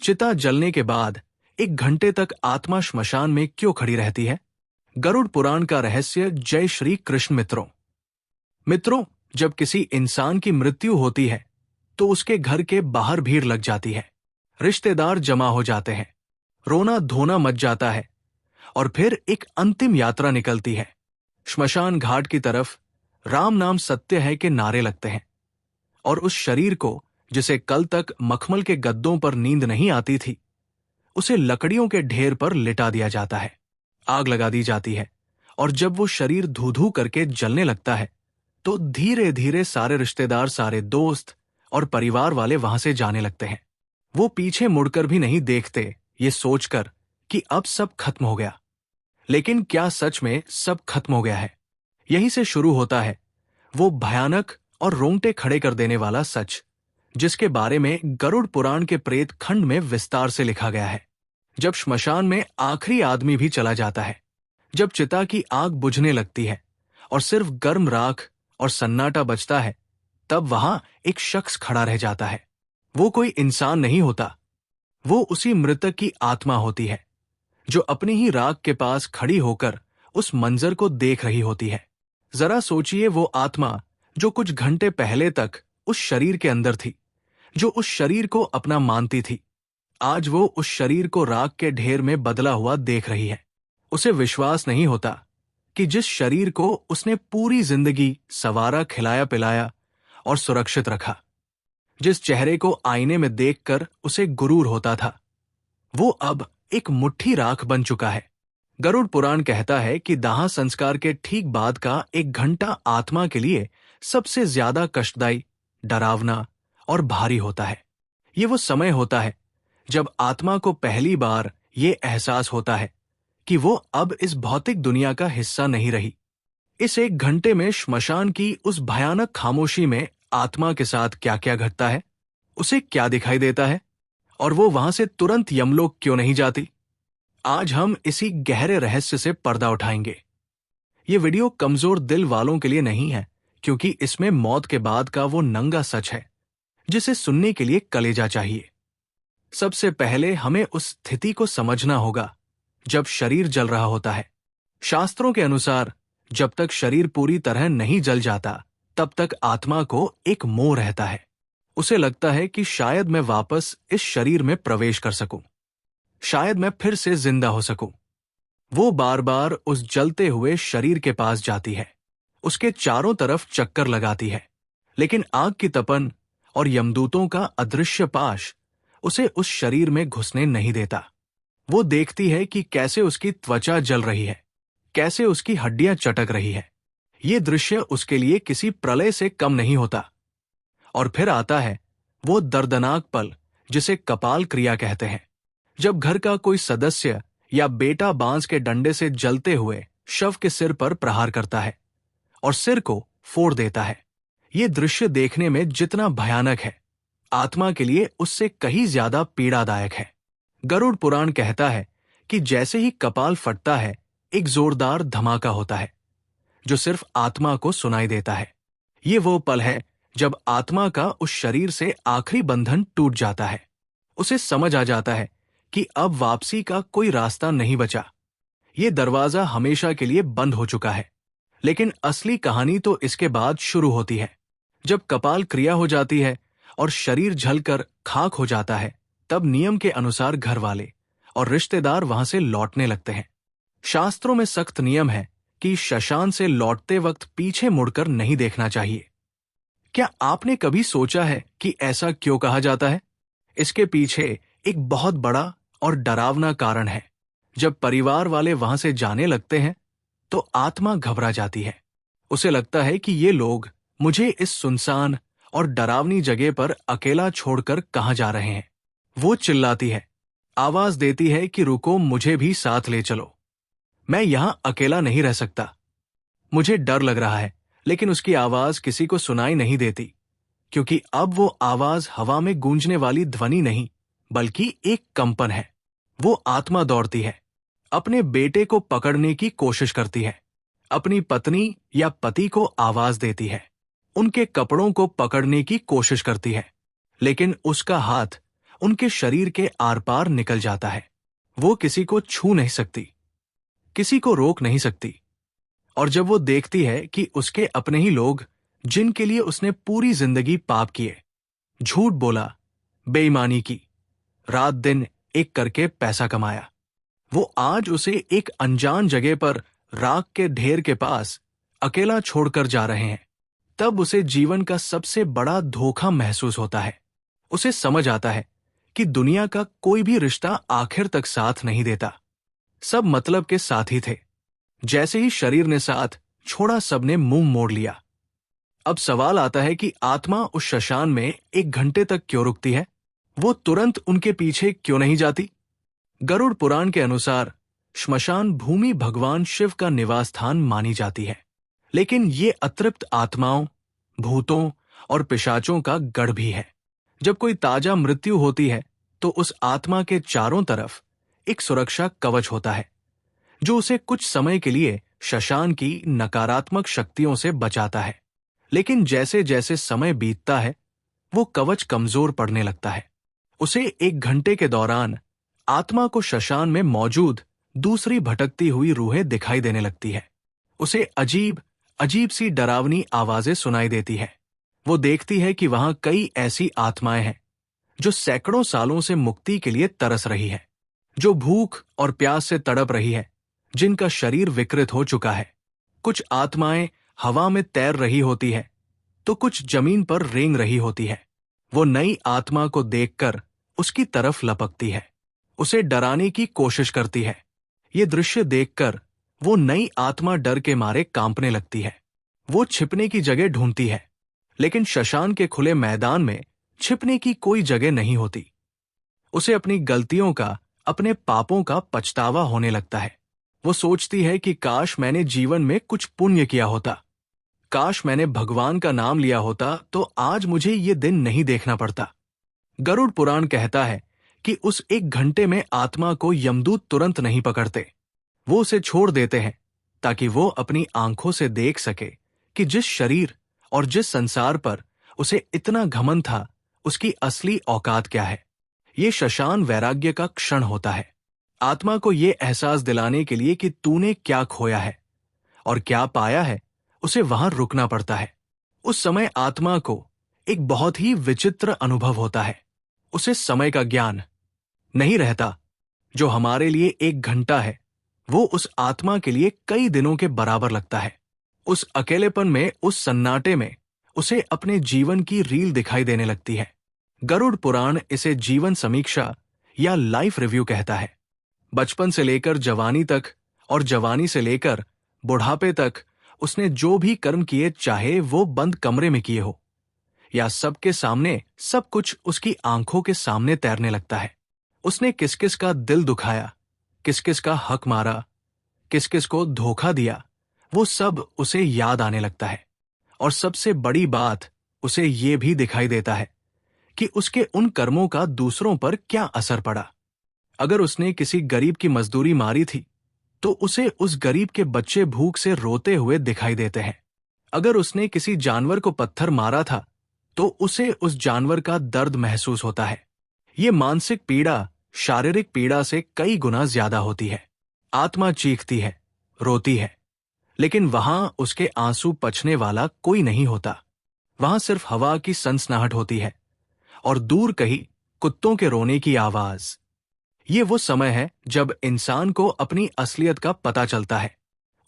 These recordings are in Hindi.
चिता जलने के बाद 1 घंटे तक आत्मा श्मशान में क्यों खड़ी रहती है? गरुड़ पुराण का रहस्य। जय श्री कृष्ण मित्रों। जब किसी इंसान की मृत्यु होती है तो उसके घर के बाहर भीड़ लग जाती है, रिश्तेदार जमा हो जाते हैं, रोना धोना मच जाता है और फिर एक अंतिम यात्रा निकलती है। श्मशान घाट की तरफ राम नाम सत्य है के नारे लगते हैं और उस शरीर को, जिसे कल तक मखमल के गद्दों पर नींद नहीं आती थी, उसे लकड़ियों के ढेर पर लिटा दिया जाता है, आग लगा दी जाती है और जब वो शरीर धू धू करके जलने लगता है तो धीरे धीरे सारे रिश्तेदार, सारे दोस्त और परिवार वाले वहां से जाने लगते हैं। वो पीछे मुड़कर भी नहीं देखते, ये सोचकर कि अब सब खत्म हो गया। लेकिन क्या सच में सब खत्म हो गया है? यहीं से शुरू होता है वो भयानक और रोंगटे खड़े कर देने वाला सच, जिसके बारे में गरुड़ पुराण के प्रेत खंड में विस्तार से लिखा गया है। जब श्मशान में आखिरी आदमी भी चला जाता है, जब चिता की आग बुझने लगती है और सिर्फ गर्म राख और सन्नाटा बचता है, तब वहां एक शख्स खड़ा रह जाता है। वो कोई इंसान नहीं होता, वो उसी मृतक की आत्मा होती है जो अपनी ही राख के पास खड़ी होकर उस मंजर को देख रही होती है। जरा सोचिए, वो आत्मा जो कुछ घंटे पहले तक उस शरीर के अंदर थी, जो उस शरीर को अपना मानती थी, आज वो उस शरीर को राख के ढेर में बदला हुआ देख रही है। उसे विश्वास नहीं होता कि जिस शरीर को उसने पूरी जिंदगी संवारा, खिलाया पिलाया और सुरक्षित रखा, जिस चेहरे को आईने में देखकर उसे गुरूर होता था, वो अब एक मुट्ठी राख बन चुका है। गरुड़ पुराण कहता है कि दाह संस्कार के ठीक बाद का 1 घंटा आत्मा के लिए सबसे ज्यादा कष्टदायी, डरावना और भारी होता है। ये वो समय होता है जब आत्मा को पहली बार ये एहसास होता है कि वो अब इस भौतिक दुनिया का हिस्सा नहीं रही। इस 1 घंटे में श्मशान की उस भयानक खामोशी में आत्मा के साथ क्या क्या घटता है, उसे क्या दिखाई देता है और वो वहां से तुरंत यमलोक क्यों नहीं जाती? आज हम इसी गहरे रहस्य से पर्दा उठाएंगे। ये वीडियो कमजोर दिल वालों के लिए नहीं है, क्योंकि इसमें मौत के बाद का वो नंगा सच है जिसे सुनने के लिए कलेजा चाहिए। सबसे पहले हमें उस स्थिति को समझना होगा जब शरीर जल रहा होता है। शास्त्रों के अनुसार जब तक शरीर पूरी तरह नहीं जल जाता, तब तक आत्मा को एक मोह रहता है। उसे लगता है कि शायद मैं वापस इस शरीर में प्रवेश कर सकूं, शायद मैं फिर से जिंदा हो सकूं। वो बार बार उस जलते हुए शरीर के पास जाती है, उसके चारों तरफ चक्कर लगाती है, लेकिन आग की तपन और यमदूतों का अदृश्य पाश उसे उस शरीर में घुसने नहीं देता। वो देखती है कि कैसे उसकी त्वचा जल रही है, कैसे उसकी हड्डियां चटक रही है। ये दृश्य उसके लिए किसी प्रलय से कम नहीं होता। और फिर आता है वो दर्दनाक पल जिसे कपाल क्रिया कहते हैं, जब घर का कोई सदस्य या बेटा बांस के डंडे से जलते हुए शव के सिर पर प्रहार करता है और सिर को फोड़ देता है। ये दृश्य देखने में जितना भयानक है, आत्मा के लिए उससे कहीं ज्यादा पीड़ादायक है। गरुड़ पुराण कहता है कि जैसे ही कपाल फटता है, एक जोरदार धमाका होता है जो सिर्फ आत्मा को सुनाई देता है। ये वो पल है जब आत्मा का उस शरीर से आखिरी बंधन टूट जाता है। उसे समझ आ जाता है कि अब वापसी का कोई रास्ता नहीं बचा, ये दरवाजा हमेशा के लिए बंद हो चुका है। लेकिन असली कहानी तो इसके बाद शुरू होती है। जब कपाल क्रिया हो जाती है और शरीर जलकर खाक हो जाता है, तब नियम के अनुसार घर वाले और रिश्तेदार वहां से लौटने लगते हैं। शास्त्रों में सख्त नियम है कि श्मशान से लौटते वक्त पीछे मुड़कर नहीं देखना चाहिए। क्या आपने कभी सोचा है कि ऐसा क्यों कहा जाता है? इसके पीछे एक बहुत बड़ा और डरावना कारण है। जब परिवार वाले वहां से जाने लगते हैं तो आत्मा घबरा जाती है। उसे लगता है कि ये लोग मुझे इस सुनसान और डरावनी जगह पर अकेला छोड़कर कहां जा रहे हैं। वो चिल्लाती है, आवाज देती है कि रुको, मुझे भी साथ ले चलो, मैं यहां अकेला नहीं रह सकता। मुझे डर लग रहा है, लेकिन उसकी आवाज किसी को सुनाई नहीं देती, क्योंकि अब वो आवाज हवा में गूंजने वाली ध्वनि नहीं, बल्कि एक कंपन है। वो आत्मा दौड़ती है, अपने बेटे को पकड़ने की कोशिश करती है, अपनी पत्नी या पति को आवाज देती है, उनके कपड़ों को पकड़ने की कोशिश करती है, लेकिन उसका हाथ उनके शरीर के आर पार निकल जाता है। वो किसी को छू नहीं सकती, किसी को रोक नहीं सकती। और जब वो देखती है कि उसके अपने ही लोग, जिनके लिए उसने पूरी जिंदगी पाप किए, झूठ बोला, बेईमानी की, रात दिन एक करके पैसा कमाया, वो आज उसे एक अनजान जगह पर राख के ढेर के पास अकेला छोड़कर जा रहे हैं, तब उसे जीवन का सबसे बड़ा धोखा महसूस होता है। उसे समझ आता है कि दुनिया का कोई भी रिश्ता आखिर तक साथ नहीं देता। सब मतलब के साथी थे। जैसे ही शरीर ने साथ छोड़ा, सबने मुंह मोड़ लिया। अब सवाल आता है कि आत्मा उस शमशान में 1 घंटे तक क्यों रुकती है? वो तुरंत उनके पीछे क्यों नहीं जाती? गरुड़ पुराण के अनुसार श्मशान भूमि भगवान शिव का निवास स्थान मानी जाती है, लेकिन ये अतृप्त आत्माओं, भूतों और पिशाचों का गढ़ भी है। जब कोई ताजा मृत्यु होती है तो उस आत्मा के चारों तरफ एक सुरक्षा कवच होता है, जो उसे कुछ समय के लिए शमशान की नकारात्मक शक्तियों से बचाता है। लेकिन जैसे जैसे समय बीतता है, वो कवच कमजोर पड़ने लगता है। उसे 1 घंटे के दौरान आत्मा को शमशान में मौजूद दूसरी भटकती हुई रूहें दिखाई देने लगती है। उसे अजीब अजीब सी डरावनी आवाजें सुनाई देती है। वो देखती है कि वहां कई ऐसी आत्माएं हैं जो सैकड़ों सालों से मुक्ति के लिए तरस रही है, जो भूख और प्यास से तड़प रही है, जिनका शरीर विकृत हो चुका है। कुछ आत्माएं हवा में तैर रही होती है, तो कुछ जमीन पर रेंग रही होती है। वो नई आत्मा को देखकर उसकी तरफ लपकती है, उसे डराने की कोशिश करती है। ये दृश्य देखकर वो नई आत्मा डर के मारे कांपने लगती है। वो छिपने की जगह ढूंढती है, लेकिन शमशान के खुले मैदान में छिपने की कोई जगह नहीं होती। उसे अपनी गलतियों का, अपने पापों का पछतावा होने लगता है। वो सोचती है कि काश मैंने जीवन में कुछ पुण्य किया होता, काश मैंने भगवान का नाम लिया होता तो आज मुझे ये दिन नहीं देखना पड़ता। गरुड़ पुराण कहता है कि उस 1 घंटे में आत्मा को यमदूत तुरंत नहीं पकड़ते। वो उसे छोड़ देते हैं ताकि वो अपनी आंखों से देख सके कि जिस शरीर और जिस संसार पर उसे इतना घमंड था, उसकी असली औकात क्या है। ये शमशान वैराग्य का क्षण होता है, आत्मा को ये एहसास दिलाने के लिए कि तूने क्या खोया है और क्या पाया है, उसे वहां रुकना पड़ता है। उस समय आत्मा को एक बहुत ही विचित्र अनुभव होता है। उसे समय का ज्ञान नहीं रहता। जो हमारे लिए 1 घंटा है, वो उस आत्मा के लिए कई दिनों के बराबर लगता है। उस अकेलेपन में, उस सन्नाटे में उसे अपने जीवन की रील दिखाई देने लगती है। गरुड़ पुराण इसे जीवन समीक्षा या लाइफ रिव्यू कहता है। बचपन से लेकर जवानी तक और जवानी से लेकर बुढ़ापे तक उसने जो भी कर्म किए, चाहे वो बंद कमरे में किए हो या सबके सामने, सब कुछ उसकी आंखों के सामने तैरने लगता है। उसने किस किस का दिल दुखाया, किस किस का हक मारा, किस किस को धोखा दिया, वो सब उसे याद आने लगता है। और सबसे बड़ी बात, उसे ये भी दिखाई देता है कि उसके उन कर्मों का दूसरों पर क्या असर पड़ा। अगर उसने किसी गरीब की मजदूरी मारी थी तो उसे उस गरीब के बच्चे भूख से रोते हुए दिखाई देते हैं। अगर उसने किसी जानवर को पत्थर मारा था तो उसे उस जानवर का दर्द महसूस होता है। ये मानसिक पीड़ा शारीरिक पीड़ा से कई गुना ज्यादा होती है। आत्मा चीखती है, रोती है, लेकिन वहां उसके आंसू पचने वाला कोई नहीं होता। वहां सिर्फ हवा की सनसनाहट होती है और दूर कहीं कुत्तों के रोने की आवाज। ये वो समय है जब इंसान को अपनी असलियत का पता चलता है।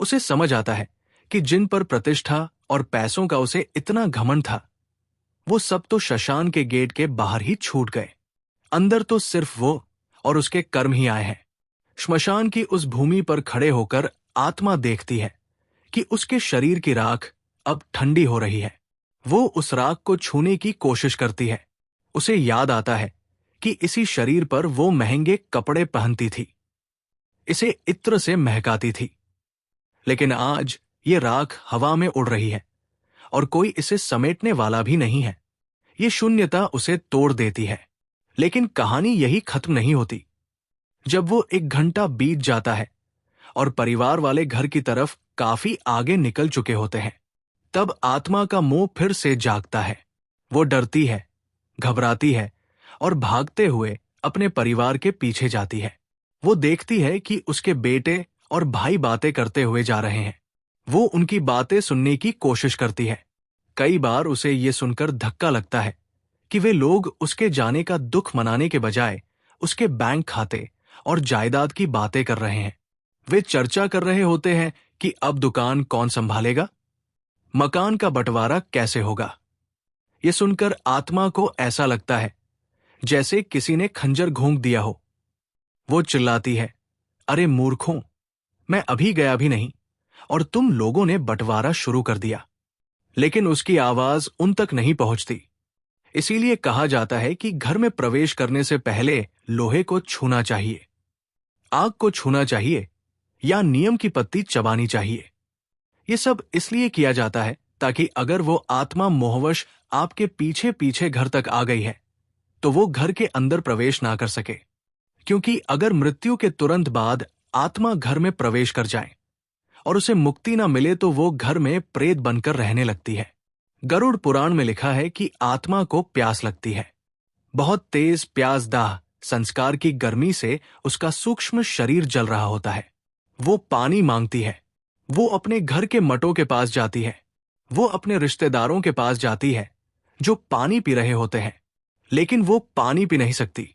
उसे समझ आता है कि जिन पर प्रतिष्ठा और पैसों का उसे इतना घमंड था, वो सब तो शमशान के गेट के बाहर ही छूट गए। अंदर तो सिर्फ वो और उसके कर्म ही आए हैं। श्मशान की उस भूमि पर खड़े होकर आत्मा देखती है कि उसके शरीर की राख अब ठंडी हो रही है। वो उस राख को छूने की कोशिश करती है। उसे याद आता है कि इसी शरीर पर वो महंगे कपड़े पहनती थी, इसे इत्र से महकाती थी। लेकिन आज ये राख हवा में उड़ रही है और कोई इसे समेटने वाला भी नहीं है। ये शून्यता उसे तोड़ देती है। लेकिन कहानी यही खत्म नहीं होती। जब वो 1 घंटा बीत जाता है और परिवार वाले घर की तरफ काफी आगे निकल चुके होते हैं, तब आत्मा का मोह फिर से जागता है। वो डरती है, घबराती है और भागते हुए अपने परिवार के पीछे जाती है। वो देखती है कि उसके बेटे और भाई बातें करते हुए जा रहे हैं। वो उनकी बातें सुनने की कोशिश करती है। कई बार उसे ये सुनकर धक्का लगता है कि वे लोग उसके जाने का दुख मनाने के बजाय उसके बैंक खाते और जायदाद की बातें कर रहे हैं। वे चर्चा कर रहे होते हैं कि अब दुकान कौन संभालेगा, मकान का बंटवारा कैसे होगा। ये सुनकर आत्मा को ऐसा लगता है जैसे किसी ने खंजर घोंक दिया हो। वो चिल्लाती है, अरे मूर्खों, मैं अभी गया भी नहीं और तुम लोगों ने बंटवारा शुरू कर दिया। लेकिन उसकी आवाज उन तक नहीं पहुंचती। इसीलिए कहा जाता है कि घर में प्रवेश करने से पहले लोहे को छूना चाहिए, आग को छूना चाहिए या नियम की पत्ती चबानी चाहिए। ये सब इसलिए किया जाता है ताकि अगर वो आत्मा मोहवश आपके पीछे पीछे घर तक आ गई है तो वो घर के अंदर प्रवेश ना कर सके। क्योंकि अगर मृत्यु के तुरंत बाद आत्मा घर में प्रवेश कर जाए और उसे मुक्ति ना मिले तो वो घर में प्रेत बनकर रहने लगती है। गरुड़ पुराण में लिखा है कि आत्मा को प्यास लगती है। बहुत तेज प्यास दाह संस्कार की गर्मी से उसका सूक्ष्म शरीर जल रहा होता है। वो पानी मांगती है। वो अपने घर के मटों के पास जाती है। वो अपने रिश्तेदारों के पास जाती है जो पानी पी रहे होते हैं, लेकिन वो पानी पी नहीं सकती।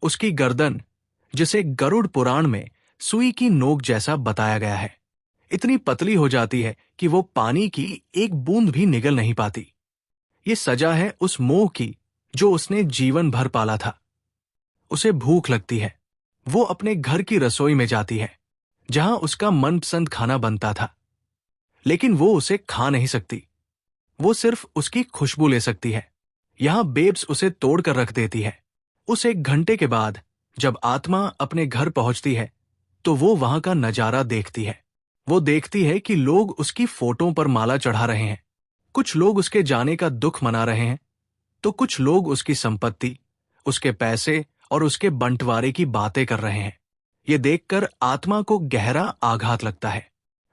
उसकी गर्दन, जिसे गरुड़ पुराण में सुई की नोक जैसा बताया गया है, इतनी पतली हो जाती है कि वो पानी की एक बूंद भी निगल नहीं पाती। ये सजा है उस मोह की जो उसने जीवन भर पाला था। उसे भूख लगती है। वो अपने घर की रसोई में जाती है जहां उसका मनपसंद खाना बनता था, लेकिन वो उसे खा नहीं सकती। वो सिर्फ उसकी खुशबू ले सकती है। यहां बेब्स उसे तोड़कर रख देती है। उस 1 घंटे के बाद जब आत्मा अपने घर पहुंचती है तो वो वहां का नजारा देखती है। वो देखती है कि लोग उसकी फोटो पर माला चढ़ा रहे हैं। कुछ लोग उसके जाने का दुख मना रहे हैं तो कुछ लोग उसकी संपत्ति, उसके पैसे और उसके बंटवारे की बातें कर रहे हैं। ये देखकर आत्मा को गहरा आघात लगता है।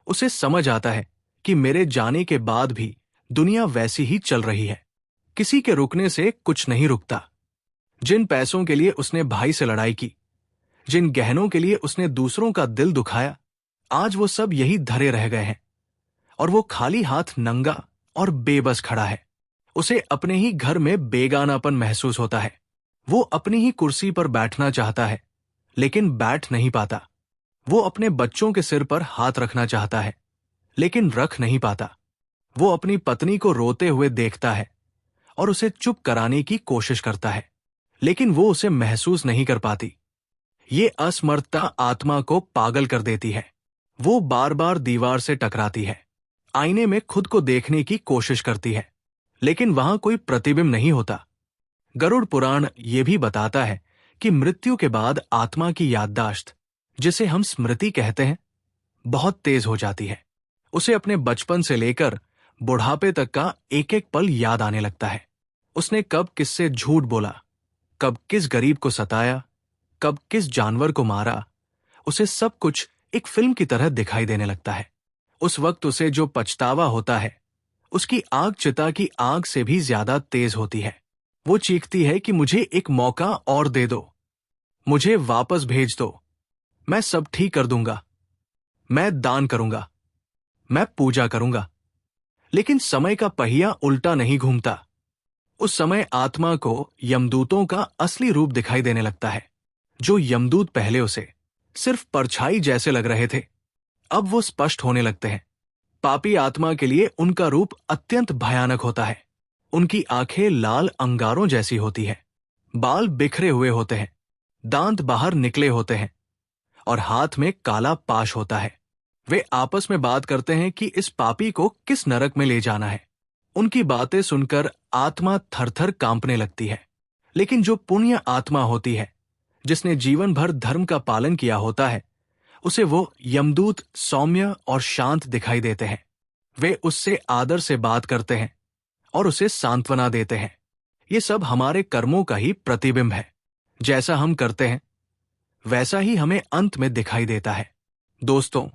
उसे समझ आता है कि मेरे जाने के बाद भी दुनिया वैसी ही चल रही है। किसी के रुकने से कुछ नहीं रुकता। जिन पैसों के लिए उसने भाई से लड़ाई की, जिन गहनों के लिए उसने दूसरों का दिल दुखाया, आज वो सब यही धरे रह गए हैं और वो खाली हाथ नंगा और बेबस खड़ा है। उसे अपने ही घर में बेगानापन महसूस होता है। वो अपनी ही कुर्सी पर बैठना चाहता है, लेकिन बैठ नहीं पाता। वो अपने बच्चों के सिर पर हाथ रखना चाहता है, लेकिन रख नहीं पाता। वो अपनी पत्नी को रोते हुए देखता है और उसे चुप कराने की कोशिश करता है, लेकिन वो उसे महसूस नहीं कर पाती। ये असमर्थता आत्मा को पागल कर देती है। वो बार बार दीवार से टकराती है, आईने में खुद को देखने की कोशिश करती है, लेकिन वहां कोई प्रतिबिंब नहीं होता। गरुड़ पुराण ये भी बताता है कि मृत्यु के बाद आत्मा की याददाश्त, जिसे हम स्मृति कहते हैं, बहुत तेज हो जाती है। उसे अपने बचपन से लेकर बुढ़ापे तक का एक एक पल याद आने लगता है। उसने कब किससे झूठ बोला, कब किस गरीब को सताया, कब किस जानवर को मारा, उसे सब कुछ एक फिल्म की तरह दिखाई देने लगता है। उस वक्त उसे जो पछतावा होता है, उसकी आग चिता की आग से भी ज्यादा तेज होती है। वो चीखती है कि मुझे एक मौका और दे दो, मुझे वापस भेज दो, मैं सब ठीक कर दूंगा, मैं दान करूंगा, मैं पूजा करूंगा। लेकिन समय का पहिया उल्टा नहीं घूमता। उस समय आत्मा को यमदूतों का असली रूप दिखाई देने लगता है। जो यमदूत पहले उसे सिर्फ परछाई जैसे लग रहे थे, अब वो स्पष्ट होने लगते हैं। पापी आत्मा के लिए उनका रूप अत्यंत भयानक होता है। उनकी आंखें लाल अंगारों जैसी होती है, बाल बिखरे हुए होते हैं, दांत बाहर निकले होते हैं और हाथ में काला पाश होता है। वे आपस में बात करते हैं कि इस पापी को किस नरक में ले जाना है। उनकी बातें सुनकर आत्मा थरथर कांपने लगती है। लेकिन जो पुण्य आत्मा होती है, जिसने जीवन भर धर्म का पालन किया होता है, उसे वो यमदूत सौम्य और शांत दिखाई देते हैं। वे उससे आदर से बात करते हैं और उसे सांत्वना देते हैं। ये सब हमारे कर्मों का ही प्रतिबिंब है। जैसा हम करते हैं वैसा ही हमें अंत में दिखाई देता है। दोस्तों,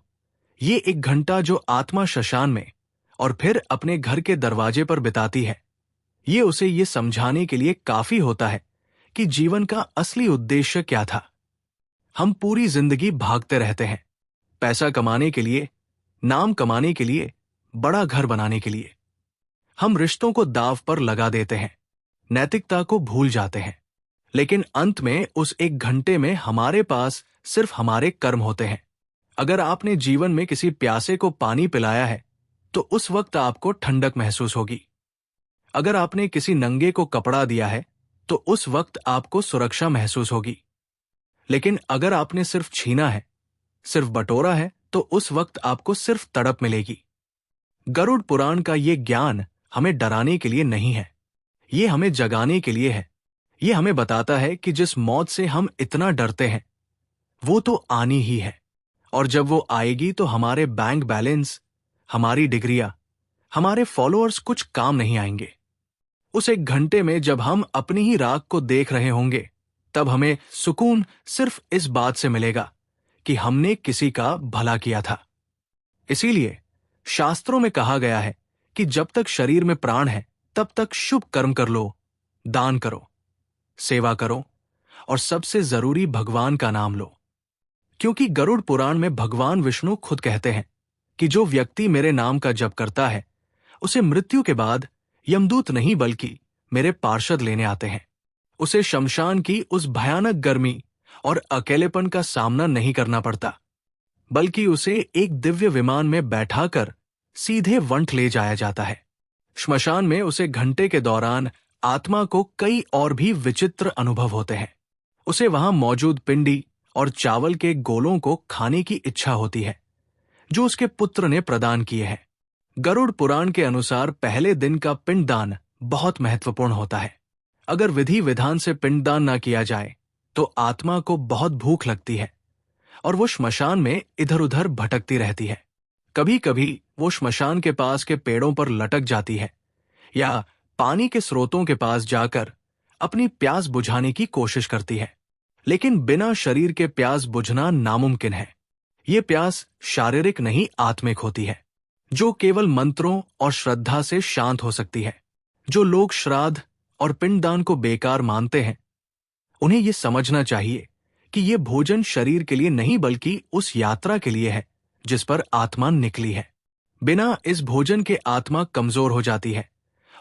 ये 1 घंटा जो आत्मा शशान में और फिर अपने घर के दरवाजे पर बिताती है, ये उसे ये समझाने के लिए काफी होता है कि जीवन का असली उद्देश्य क्या था। हम पूरी जिंदगी भागते रहते हैं, पैसा कमाने के लिए, नाम कमाने के लिए, बड़ा घर बनाने के लिए। हम रिश्तों को दांव पर लगा देते हैं, नैतिकता को भूल जाते हैं, लेकिन अंत में उस एक घंटे में हमारे पास सिर्फ हमारे कर्म होते हैं। अगर आपने जीवन में किसी प्यासे को पानी पिलाया है तो उस वक्त आपको ठंडक महसूस होगी। अगर आपने किसी नंगे को कपड़ा दिया है तो उस वक्त आपको सुरक्षा महसूस होगी। लेकिन अगर आपने सिर्फ छीना है, सिर्फ बटोरा है, तो उस वक्त आपको सिर्फ तड़प मिलेगी। गरुड़ पुराण का ये ज्ञान हमें डराने के लिए नहीं है, ये हमें जगाने के लिए है। ये हमें बताता है कि जिस मौत से हम इतना डरते हैं वो तो आनी ही है, और जब वो आएगी तो हमारे बैंक बैलेंस, हमारी डिग्रियां, हमारे फॉलोअर्स कुछ काम नहीं आएंगे। उस एक घंटे में जब हम अपनी ही राख को देख रहे होंगे, तब हमें सुकून सिर्फ इस बात से मिलेगा कि हमने किसी का भला किया था। इसीलिए शास्त्रों में कहा गया है कि जब तक शरीर में प्राण है तब तक शुभ कर्म कर लो, दान करो, सेवा करो और सबसे जरूरी भगवान का नाम लो। क्योंकि गरुड़ पुराण में भगवान विष्णु खुद कहते हैं कि जो व्यक्ति मेरे नाम का जप करता है उसे मृत्यु के बाद यमदूत नहीं बल्कि मेरे पार्षद लेने आते हैं। उसे शमशान की उस भयानक गर्मी और अकेलेपन का सामना नहीं करना पड़ता, बल्कि उसे एक दिव्य विमान में बैठाकर सीधे वंठ ले जाया जाता है। श्मशान में उसे घंटे के दौरान आत्मा को कई और भी विचित्र अनुभव होते हैं। उसे वहां मौजूद पिंडी और चावल के गोलों को खाने की इच्छा होती है जो उसके पुत्र ने प्रदान किए हैं। गरुड़ पुराण के अनुसार पहले दिन का पिंडदान बहुत महत्वपूर्ण होता है। अगर विधि विधान से पिंडदान न किया जाए तो आत्मा को बहुत भूख लगती है और वो श्मशान में इधर उधर भटकती रहती है। कभी कभी वो श्मशान के पास के पेड़ों पर लटक जाती है या पानी के स्रोतों के पास जाकर अपनी प्यास बुझाने की कोशिश करती है। लेकिन बिना शरीर के प्यास बुझना नामुमकिन है। ये प्यास शारीरिक नहीं आत्मिक होती है, जो केवल मंत्रों और श्रद्धा से शांत हो सकती है। जो लोग श्राद्ध और पिंडदान को बेकार मानते हैं उन्हें यह समझना चाहिए कि यह भोजन शरीर के लिए नहीं बल्कि उस यात्रा के लिए है जिस पर आत्मा निकली है। बिना इस भोजन के आत्मा कमजोर हो जाती है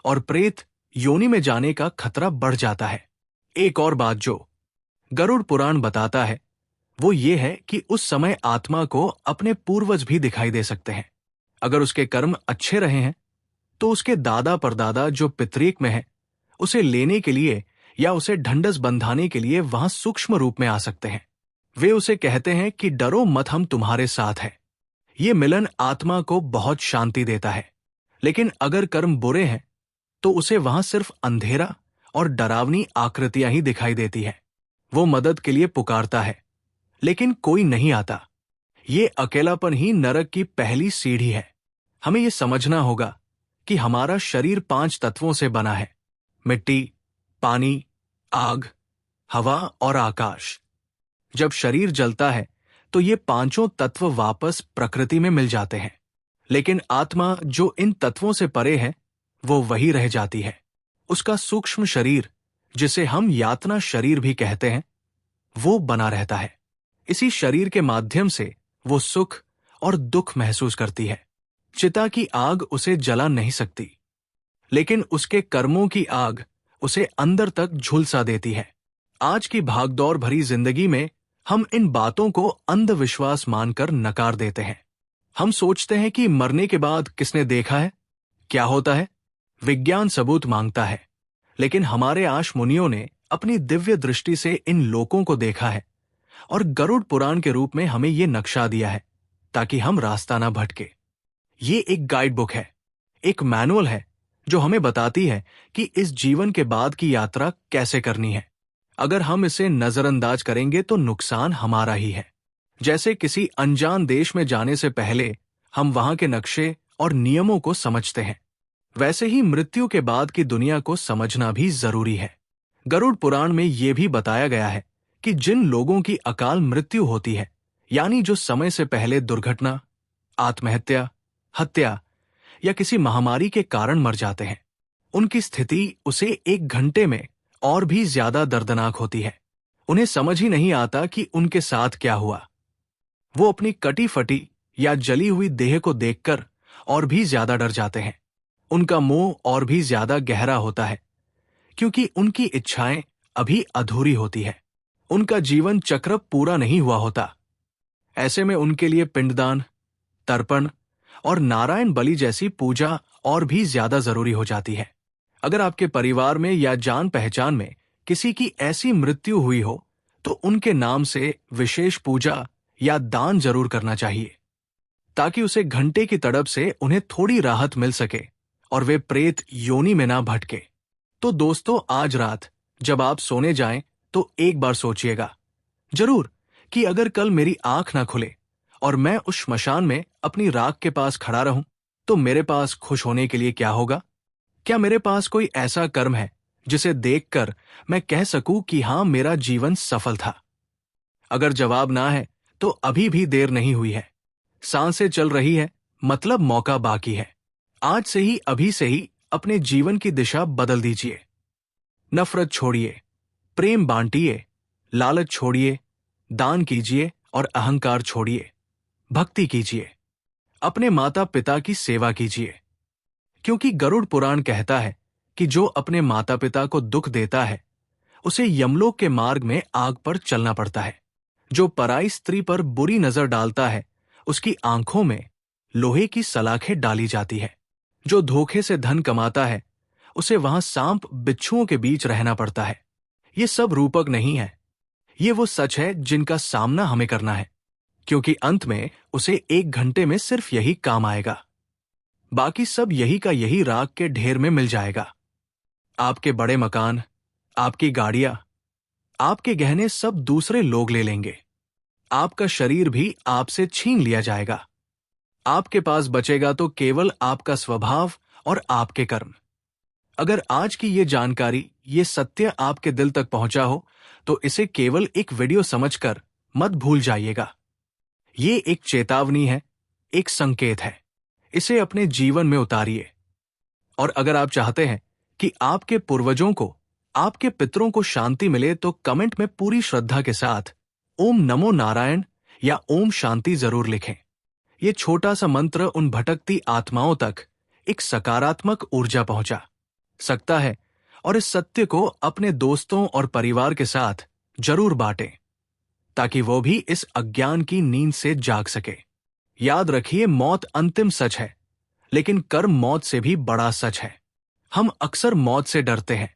और प्रेत योनि में जाने का खतरा बढ़ जाता है। एक और बात जो गरुड़ पुराण बताता है वो ये है कि उस समय आत्मा को अपने पूर्वज भी दिखाई दे सकते हैं। अगर उसके कर्म अच्छे रहे हैं तो उसके दादा परदादा जो पितरीक में है उसे लेने के लिए या उसे ढंढस बंधाने के लिए वहां सूक्ष्म रूप में आ सकते हैं। वे उसे कहते हैं कि डरो मत, हम तुम्हारे साथ हैं। ये मिलन आत्मा को बहुत शांति देता है। लेकिन अगर कर्म बुरे हैं तो उसे वहां सिर्फ अंधेरा और डरावनी आकृतियां ही दिखाई देती है। वो मदद के लिए पुकारता है लेकिन कोई नहीं आता। ये अकेलापन ही नरक की पहली सीढ़ी है। हमें ये समझना होगा कि हमारा शरीर 5 तत्वों से बना है: मिट्टी, पानी, आग, हवा और आकाश। जब शरीर जलता है तो ये 5 तत्व वापस प्रकृति में मिल जाते हैं, लेकिन आत्मा जो इन तत्वों से परे है वो वही रह जाती है। उसका सूक्ष्म शरीर, जिसे हम यातना शरीर भी कहते हैं, वो बना रहता है। इसी शरीर के माध्यम से वो सुख और दुख महसूस करती है। चिता की आग उसे जला नहीं सकती, लेकिन उसके कर्मों की आग उसे अंदर तक झुलसा देती है। आज की भागदौड़ भरी जिंदगी में हम इन बातों को अंधविश्वास मानकर नकार देते हैं। हम सोचते हैं कि मरने के बाद किसने देखा है, क्या होता है? विज्ञान सबूत मांगता है, लेकिन हमारे आश मुनियों ने अपनी दिव्य दृष्टि से इन लोकों को देखा है और गरुड़ पुराण के रूप में हमें ये नक्शा दिया है ताकि हम रास्ता ना भटके। ये एक गाइड बुक है, एक मैनुअल है जो हमें बताती है कि इस जीवन के बाद की यात्रा कैसे करनी है। अगर हम इसे नजरअंदाज करेंगे तो नुकसान हमारा ही है। जैसे किसी अनजान देश में जाने से पहले हम वहां के नक्शे और नियमों को समझते हैं, वैसे ही मृत्यु के बाद की दुनिया को समझना भी जरूरी है। गरुड़ पुराण में यह भी बताया गया है कि जिन लोगों की अकाल मृत्यु होती है, यानी जो समय से पहले दुर्घटना, आत्महत्या, हत्या या किसी महामारी के कारण मर जाते हैं, उनकी स्थिति उसे 1 घंटे में और भी ज्यादा दर्दनाक होती है। उन्हें समझ ही नहीं आता कि उनके साथ क्या हुआ। वो अपनी कटी फटी या जली हुई देह को देखकर और भी ज्यादा डर जाते हैं। उनका मोह और भी ज्यादा गहरा होता है, क्योंकि उनकी इच्छाएं अभी अधूरी होती है। उनका जीवन चक्र पूरा नहीं हुआ होता। ऐसे में उनके लिए पिंडदान, तर्पण और नारायण बलि जैसी पूजा और भी ज्यादा जरूरी हो जाती है। अगर आपके परिवार में या जान पहचान में किसी की ऐसी मृत्यु हुई हो तो उनके नाम से विशेष पूजा या दान जरूर करना चाहिए, ताकि उसे घंटे की तड़प से उन्हें थोड़ी राहत मिल सके और वे प्रेत योनि में ना भटके। तो दोस्तों, आज रात जब आप सोने जाएं तो एक बार सोचिएगा जरूर कि अगर कल मेरी आंख ना खुले और मैं उस श्मशान में अपनी राख के पास खड़ा रहूं तो मेरे पास खुश होने के लिए क्या होगा? क्या मेरे पास कोई ऐसा कर्म है जिसे देखकर मैं कह सकूं कि हां, मेरा जीवन सफल था? अगर जवाब ना है तो अभी भी देर नहीं हुई है। सांसें चल रही है, मतलब मौका बाकी है। आज से ही, अभी से ही अपने जीवन की दिशा बदल दीजिए। नफरत छोड़िए, प्रेम बांटिए, लालच छोड़िए, दान कीजिए और अहंकार छोड़िए। भक्ति कीजिए, अपने माता पिता की सेवा कीजिए, क्योंकि गरुड़ पुराण कहता है कि जो अपने माता पिता को दुख देता है उसे यमलोक के मार्ग में आग पर चलना पड़ता है। जो पराई स्त्री पर बुरी नजर डालता है उसकी आंखों में लोहे की सलाखें डाली जाती है। जो धोखे से धन कमाता है उसे वहां सांप बिच्छुओं के बीच रहना पड़ता है। ये सब रूपक नहीं है, ये वो सच है जिनका सामना हमें करना है, क्योंकि अंत में उसे 1 घंटे में सिर्फ यही काम आएगा। बाकी सब यही का यही राख के ढेर में मिल जाएगा। आपके बड़े मकान, आपकी गाड़ियां, आपके गहने सब दूसरे लोग ले लेंगे। आपका शरीर भी आपसे छीन लिया जाएगा। आपके पास बचेगा तो केवल आपका स्वभाव और आपके कर्म। अगर आज की ये जानकारी, ये सत्य आपके दिल तक पहुंचा हो तो इसे केवल एक वीडियो समझकर मत भूल जाइएगा। ये एक चेतावनी है, एक संकेत है। इसे अपने जीवन में उतारिए। और अगर आप चाहते हैं कि आपके पूर्वजों को, आपके पितरों को शांति मिले तो कमेंट में पूरी श्रद्धा के साथ ओम नमो नारायण या ओम शांति जरूर लिखें। यह छोटा सा मंत्र उन भटकती आत्माओं तक एक सकारात्मक ऊर्जा पहुंचा सकता है और इस सत्य को अपने दोस्तों और परिवार के साथ जरूर बांटें, ताकि वो भी इस अज्ञान की नींद से जाग सके। याद रखिए, मौत अंतिम सच है, लेकिन कर्म मौत से भी बड़ा सच है। हम अक्सर मौत से डरते हैं,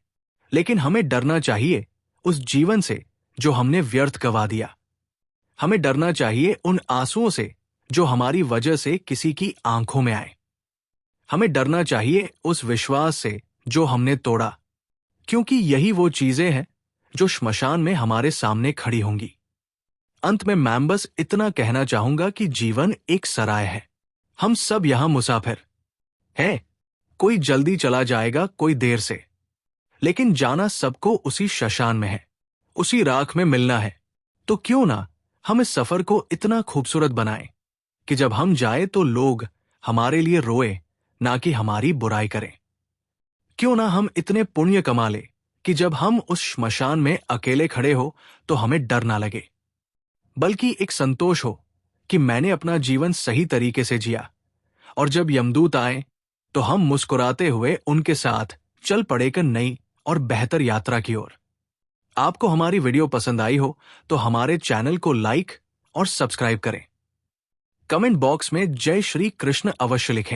लेकिन हमें डरना चाहिए उस जीवन से जो हमने व्यर्थ गवा दिया। हमें डरना चाहिए उन आंसुओं से जो हमारी वजह से किसी की आंखों में आए। हमें डरना चाहिए उस विश्वास से जो हमने तोड़ा, क्योंकि यही वो चीजें हैं जो श्मशान में हमारे सामने खड़ी होंगी। अंत में मैं बस इतना कहना चाहूंगा कि जीवन एक सराय है। हम सब यहां मुसाफिर हैं। कोई जल्दी चला जाएगा, कोई देर से, लेकिन जाना सबको उसी श्मशान में है, उसी राख में मिलना है। तो क्यों ना हम इस सफर को इतना खूबसूरत बनाएं कि जब हम जाए तो लोग हमारे लिए रोए, ना कि हमारी बुराई करें। क्यों ना हम इतने पुण्य कमा ले कि जब हम उस श्मशान में अकेले खड़े हो तो हमें डर ना लगे, बल्कि एक संतोष हो कि मैंने अपना जीवन सही तरीके से जिया। और जब यमदूत आए तो हम मुस्कुराते हुए उनके साथ चल पड़ेगा नई और बेहतर यात्रा की ओर। आपको हमारी वीडियो पसंद आई हो तो हमारे चैनल को लाइक और सब्सक्राइब करें। कमेंट बॉक्स में जय श्री कृष्ण अवश्य लिखें।